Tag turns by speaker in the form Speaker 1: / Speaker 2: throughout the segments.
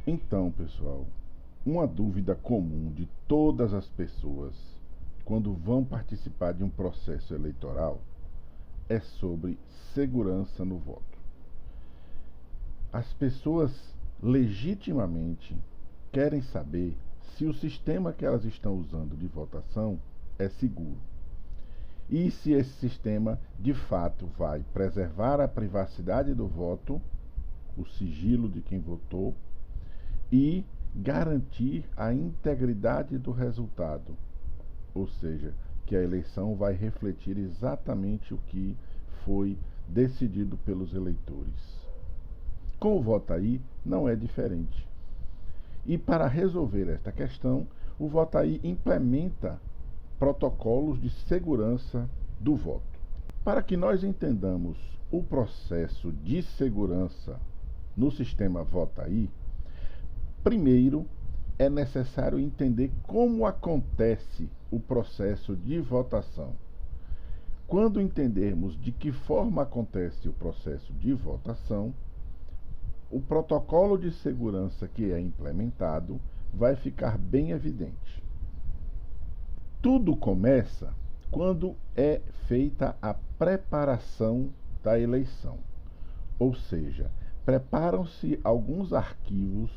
Speaker 1: Então, pessoal, uma dúvida comum de todas as pessoas quando vão participar de um processo eleitoral é sobre segurança no voto. As pessoas legitimamente querem saber se o sistema que elas estão usando de votação é seguro e se esse sistema de fato vai preservar a privacidade do voto, o sigilo de quem votou e garantir a integridade do resultado, ou seja, que a eleição vai refletir exatamente o que foi decidido pelos eleitores. Com o Votaí não é diferente. E para resolver esta questão, o Votaí implementa protocolos de segurança do voto. Para que nós entendamos o processo de segurança no sistema Votaí, primeiro é necessário entender como acontece o processo de votação. Quando entendermos de que forma acontece o processo de votação, o protocolo de segurança que é implementado vai ficar bem evidente. Tudo começa quando é feita a preparação da eleição, ou seja, preparam-se alguns arquivos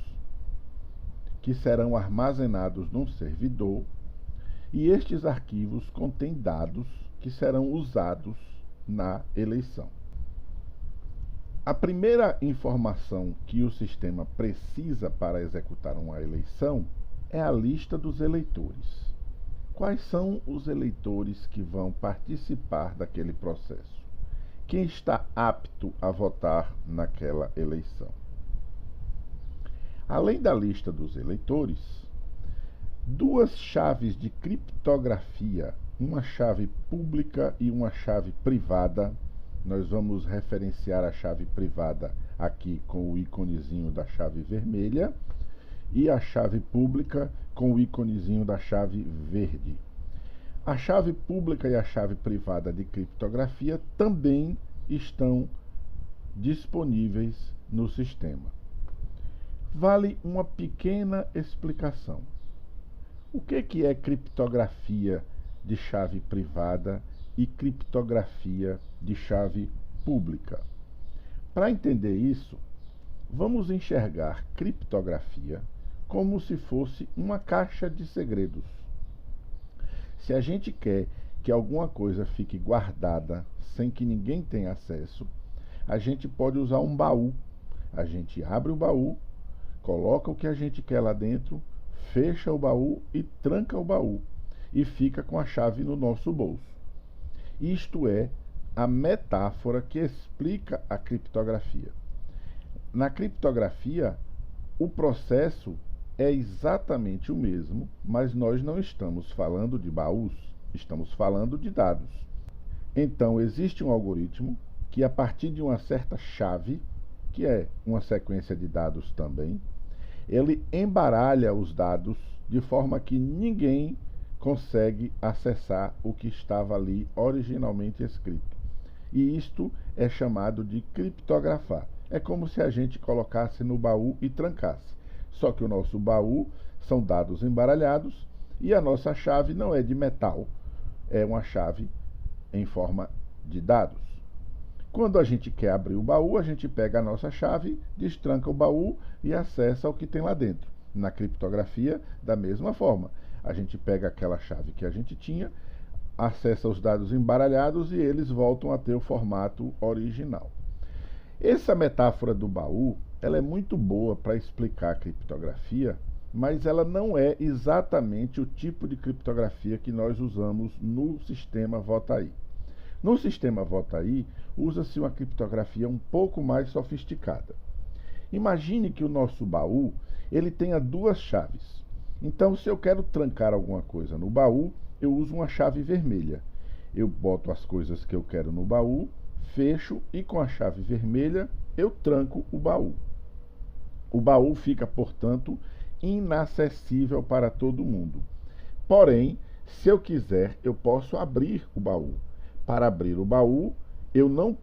Speaker 1: que serão armazenados num servidor e estes arquivos contêm dados que serão usados na eleição. A primeira informação que o sistema precisa para executar uma eleição é a lista dos eleitores. Quais são os eleitores que vão participar daquele processo? Quem está apto a votar naquela eleição? Além da lista dos eleitores, duas chaves de criptografia, uma chave pública e uma chave privada. Nós vamos referenciar a chave privada aqui com o íconezinho da chave vermelha e a chave pública com o íconezinho da chave verde. A chave pública e a chave privada de criptografia também estão disponíveis no sistema. Vale uma pequena explicação. O que é criptografia de chave privada e criptografia de chave pública? Para entender isso, vamos enxergar criptografia como se fosse uma caixa de segredos. Se a gente quer que alguma coisa fique guardada sem que ninguém tenha acesso, a gente pode usar um baú. A gente abre o baú, coloca o que a gente quer lá dentro, fecha o baú e tranca o baú e fica com a chave no nosso bolso. Isto é a metáfora que explica a criptografia. Na criptografia, o processo é exatamente o mesmo, mas nós não estamos falando de baús, estamos falando de dados. Então, existe um algoritmo que, a partir de uma certa chave, que é uma sequência de dados também, ele embaralha os dados de forma que ninguém consegue acessar o que estava ali originalmente escrito. E isto é chamado de criptografar. É como se a gente colocasse no baú e trancasse. Só que o nosso baú são dados embaralhados e a nossa chave não é de metal, é uma chave em forma de dados. Quando a gente quer abrir o baú, a gente pega a nossa chave, destranca o baú e acessa o que tem lá dentro. Na criptografia, da mesma forma. A gente pega aquela chave que a gente tinha, acessa os dados embaralhados e eles voltam a ter o formato original. Essa metáfora do baú, ela é muito boa para explicar a criptografia, mas ela não é exatamente o tipo de criptografia que nós usamos no sistema Votaí. No sistema Votaí, usa-se uma criptografia um pouco mais sofisticada. Imagine que o nosso baú ele tenha duas chaves. Então, se eu quero trancar alguma coisa no baú, eu uso uma chave vermelha. Eu boto as coisas que eu quero no baú, fecho e com a chave vermelha eu tranco o baú. O baú fica, portanto, inacessível para todo mundo. Porém, se eu quiser, eu posso abrir o baú. Para abrir o baú, eu não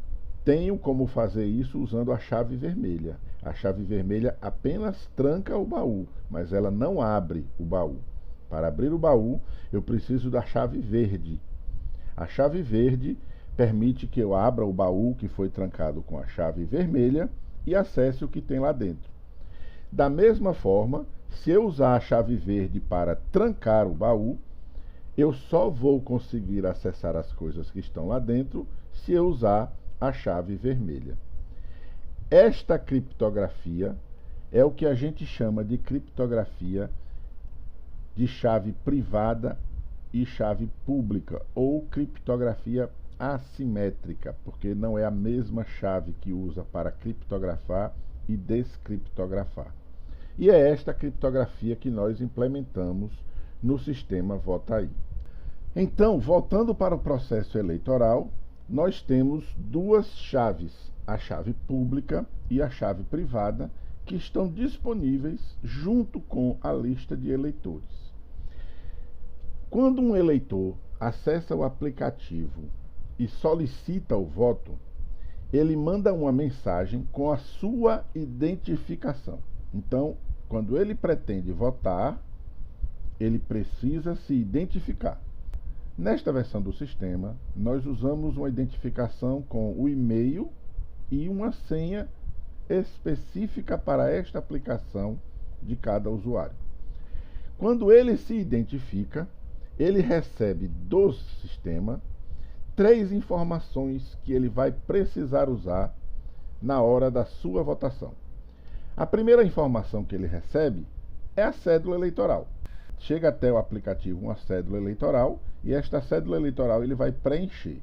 Speaker 1: tenho como fazer isso usando a chave vermelha. A chave vermelha apenas tranca o baú, mas ela não abre o baú. Para abrir o baú, eu preciso da chave verde. A chave verde permite que eu abra o baú que foi trancado com a chave vermelha e acesse o que tem lá dentro. Da mesma forma, se eu usar a chave verde para trancar o baú, eu só vou conseguir acessar as coisas que estão lá dentro se eu usar a chave vermelha. Esta criptografia é o que a gente chama de criptografia de chave privada e chave pública, ou criptografia assimétrica, porque não é a mesma chave que usa para criptografar e descriptografar. E é esta criptografia que nós implementamos no sistema Votaí. Então, voltando para o processo eleitoral, nós temos duas chaves, a chave pública e a chave privada, que estão disponíveis junto com a lista de eleitores. Quando um eleitor acessa o aplicativo e solicita o voto, ele manda uma mensagem com a sua identificação. Então, quando ele pretende votar, ele precisa se identificar. Nesta versão do sistema, nós usamos uma identificação com o e-mail e uma senha específica para esta aplicação de cada usuário. Quando ele se identifica, ele recebe do sistema 3 informações que ele vai precisar usar na hora da sua votação. A primeira informação que ele recebe é a cédula eleitoral. Chega até o aplicativo uma cédula eleitoral e esta cédula eleitoral ele vai preencher.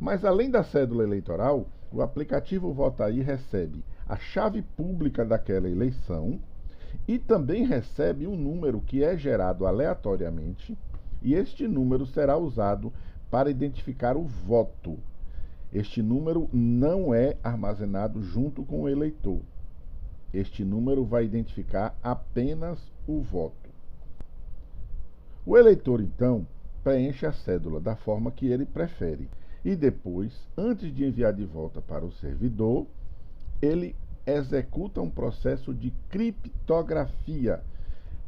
Speaker 1: Mas além da cédula eleitoral, o aplicativo Votaí recebe a chave pública daquela eleição e também recebe um número que é gerado aleatoriamente, e este número será usado para identificar o voto. Este número não é armazenado junto com o eleitor. Este número vai identificar apenas o voto. O eleitor, então, preenche a cédula da forma que ele prefere. E depois, antes de enviar de volta para o servidor, ele executa um processo de criptografia.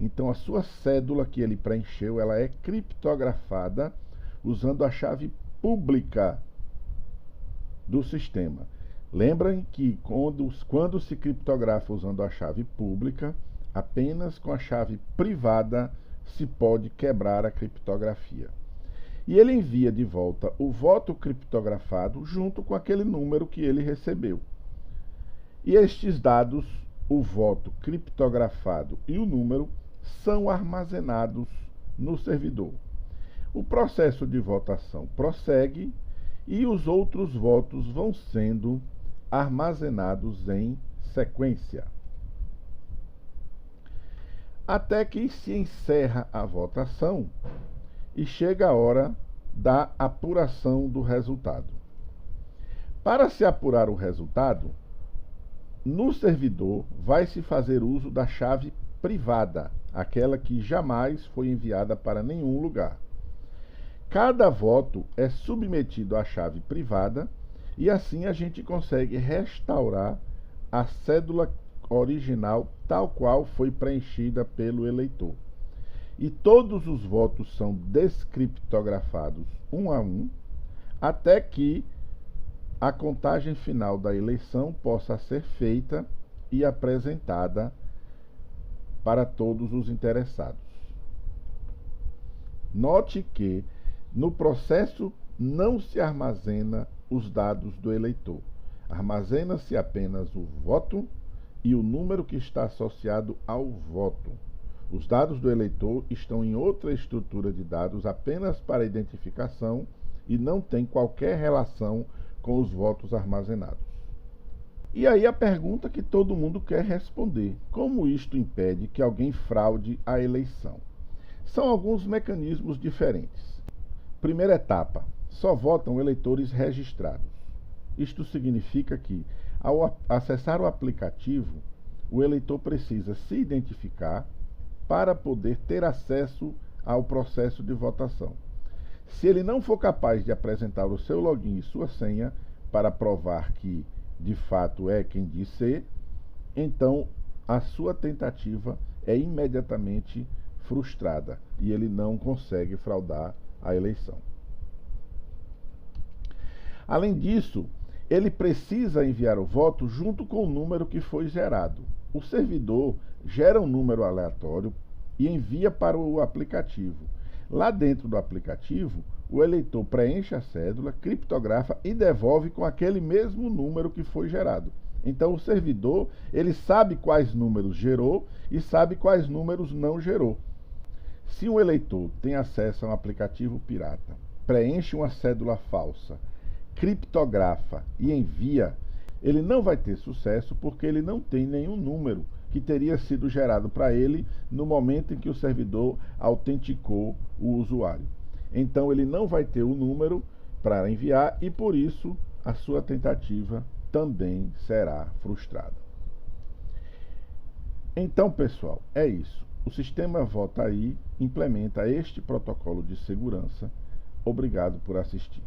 Speaker 1: Então, a sua cédula que ele preencheu, ela é criptografada usando a chave pública do sistema. Lembrem que quando se criptografa usando a chave pública, apenas com a chave privada se pode quebrar a criptografia. E ele envia de volta o voto criptografado junto com aquele número que ele recebeu. E estes dados, o voto criptografado e o número, são armazenados no servidor. O processo de votação prossegue e os outros votos vão sendo armazenados em sequência. Até que se encerra a votação e chega a hora da apuração do resultado. Para se apurar o resultado, no servidor vai se fazer uso da chave privada, aquela que jamais foi enviada para nenhum lugar. Cada voto é submetido à chave privada e assim a gente consegue restaurar a cédula original tal qual foi preenchida pelo eleitor. E todos os votos são descriptografados um a um, até que a contagem final da eleição possa ser feita e apresentada para todos os interessados. Note que no processo não se armazena os dados do eleitor. Armazena-se apenas o voto e o número que está associado ao voto. Os dados do eleitor estão em outra estrutura de dados apenas para identificação e não tem qualquer relação com os votos armazenados. E aí a pergunta que todo mundo quer responder: como isto impede que alguém fraude a eleição? São alguns mecanismos diferentes. Primeira etapa: só votam eleitores registrados. Isto significa que, ao acessar o aplicativo, o eleitor precisa se identificar para poder ter acesso ao processo de votação. Se ele não for capaz de apresentar o seu login e sua senha para provar que, de fato, é quem diz ser, então a sua tentativa é imediatamente frustrada e ele não consegue fraudar a eleição. Além disso, ele precisa enviar o voto junto com o número que foi gerado. O servidor gera um número aleatório e envia para o aplicativo. Lá dentro do aplicativo, o eleitor preenche a cédula, criptografa e devolve com aquele mesmo número que foi gerado. Então o servidor, ele sabe quais números gerou e sabe quais números não gerou. Se um eleitor tem acesso a um aplicativo pirata, preenche uma cédula falsa, criptografa e envia, ele não vai ter sucesso porque ele não tem nenhum número que teria sido gerado para ele no momento em que o servidor autenticou o usuário. Então ele não vai ter o número para enviar e por isso a sua tentativa também será frustrada. Então, pessoal, é isso. O sistema Votaí implementa este protocolo de segurança. Obrigado por assistir.